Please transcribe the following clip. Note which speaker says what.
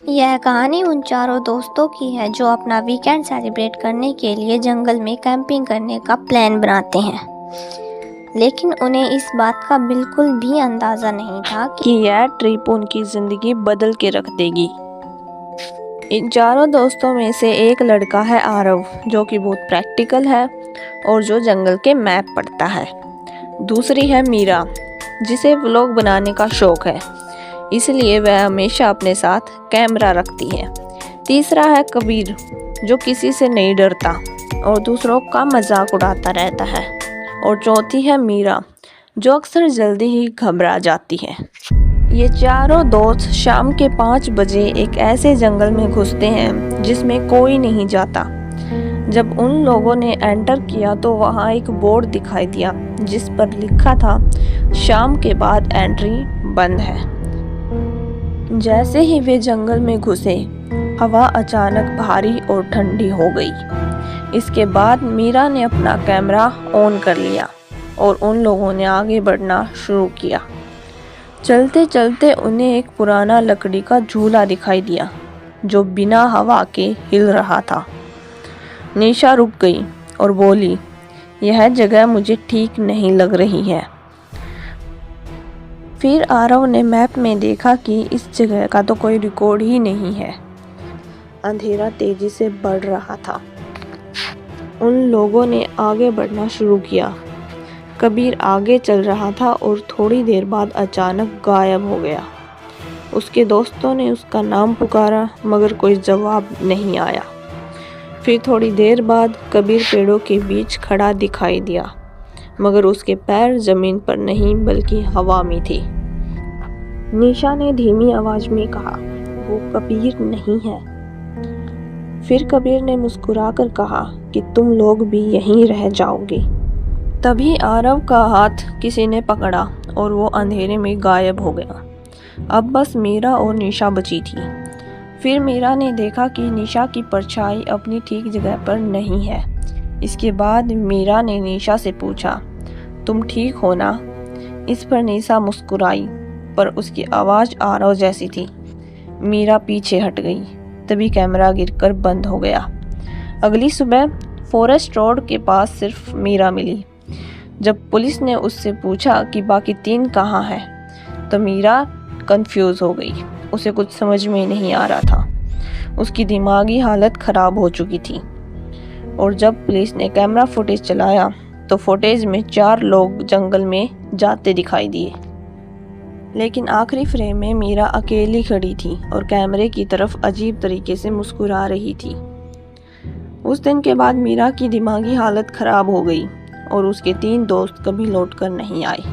Speaker 1: यह कहानी उन चारों दोस्तों की है जो अपना वीकेंड सेलिब्रेट करने के लिए जंगल में कैंपिंग करने का प्लान बनाते हैं, लेकिन उन्हें इस बात का बिल्कुल भी अंदाज़ा नहीं था कि
Speaker 2: यह ट्रिप उनकी ज़िंदगी बदल के रख देगी। इन चारों दोस्तों में से एक लड़का है आरव, जो कि बहुत प्रैक्टिकल है और जो जंगल के मैप पढ़ता है। दूसरी है मीरा, जिसे व्लॉग बनाने का शौक है, इसलिए वह हमेशा अपने साथ कैमरा रखती है। तीसरा है कबीर, जो किसी से नहीं डरता और दूसरों का मजाक उड़ाता रहता है। और चौथी है मीरा, जो अक्सर जल्दी ही घबरा जाती है। ये चारों दोस्त शाम के 5 बजे एक ऐसे जंगल में घुसते हैं जिसमें कोई नहीं जाता। जब उन लोगों ने एंटर किया तो वहाँ एक बोर्ड दिखाई दिया जिस पर लिखा था, शाम के बाद एंट्री बंद है। जैसे ही वे जंगल में घुसे, हवा अचानक भारी और ठंडी हो गई। इसके बाद मीरा ने अपना कैमरा ऑन कर लिया और उन लोगों ने आगे बढ़ना शुरू किया। चलते चलते उन्हें एक पुराना लकड़ी का झूला दिखाई दिया जो बिना हवा के हिल रहा था। निशा रुक गई और बोली, यह जगह मुझे ठीक नहीं लग रही है। फिर आरव ने मैप में देखा कि इस जगह का तो कोई रिकॉर्ड ही नहीं है। अंधेरा तेजी से बढ़ रहा था। उन लोगों ने आगे बढ़ना शुरू किया। कबीर आगे चल रहा था और थोड़ी देर बाद अचानक गायब हो गया। उसके दोस्तों ने उसका नाम पुकारा मगर कोई जवाब नहीं आया। फिर थोड़ी देर बाद कबीर पेड़ों के बीच खड़ा दिखाई दिया, मगर उसके पैर जमीन पर नहीं बल्कि हवा में थे। निशा ने धीमी आवाज में कहा, वो कबीर नहीं है। फिर कबीर ने मुस्कुराकर कहा कि तुम लोग भी यहीं रह जाओगे। तभी आरव का हाथ किसी ने पकड़ा और वो अंधेरे में गायब हो गया। अब बस मीरा और निशा बची थी। फिर मीरा ने देखा कि निशा की परछाई अपनी ठीक जगह पर नहीं है। इसके बाद मीरा ने निशा से पूछा, तुम ठीक हो ना? इस पर निशा मुस्कुराई, पर उसकी आवाज़ आरव जैसी थी। मीरा पीछे हट गई। तभी कैमरा गिरकर बंद हो गया। अगली सुबह फॉरेस्ट रोड के पास सिर्फ मीरा मिली। जब पुलिस ने उससे पूछा कि बाकी 3 कहाँ हैं, तो मीरा कंफ्यूज हो गई। उसे कुछ समझ में नहीं आ रहा था। उसकी दिमागी हालत ख़राब हो चुकी थी। और जब पुलिस ने कैमरा फुटेज चलाया तो फुटेज में 4 लोग जंगल में जाते दिखाई दिए, लेकिन आखिरी फ्रेम में मीरा अकेली खड़ी थी और कैमरे की तरफ अजीब तरीके से मुस्कुरा रही थी। उस दिन के बाद मीरा की दिमागी हालत ख़राब हो गई और उसके 3 दोस्त कभी लौटकर नहीं आए।